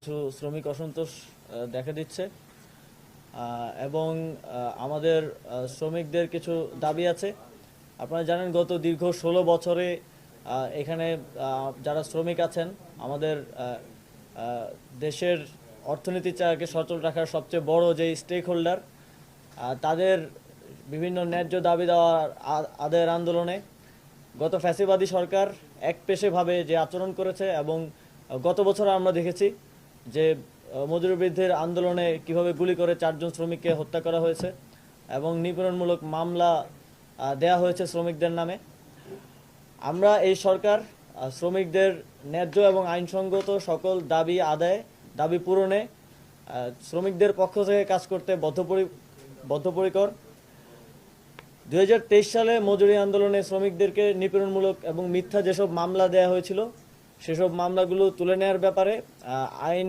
কিছু শ্রমিক অসন্তোষ দেখা দিচ্ছে এবং আমাদের শ্রমিকদের কিছু দাবি আছে। আপনারা জানেন গত দীর্ঘ 16 বছরে এখানে যারা শ্রমিক আছেন আমাদের দেশের অর্থনীতিটাকে সচল রাখার সবচেয়ে বড় যে স্টেক হোল্ডার, তাদের বিভিন্ন ন্যায্য দাবি দেওয়ার আদায়ের আন্দোলনে গত ফ্যাসিবাদী সরকার একপেশেভাবে যে আচরণ করেছে এবং গত বছর আমরা দেখেছি যে মজুরি বৃদ্ধির আন্দোলনে কিভাবে গুলি করে 4 জন শ্রমিককে হত্যা করা হয়েছে এবং নিপীড়নমূলক মামলা দেয়া হয়েছে শ্রমিকদের নামে। আমরা এই সরকার শ্রমিকদের ন্যায্য এবং আইনসঙ্গত সকল দাবি পূরণে শ্রমিকদের পক্ষ থেকে কাজ করতে বদ্ধপরিকর। 2023 সালে মজুরি আন্দোলনে শ্রমিকদেরকে নিপীড়নমূলক এবং মিথ্যা যেসব মামলা দেয়া হয়েছিল সেসব মামলাগুলো তুলে নেওয়ার ব্যাপারে আইন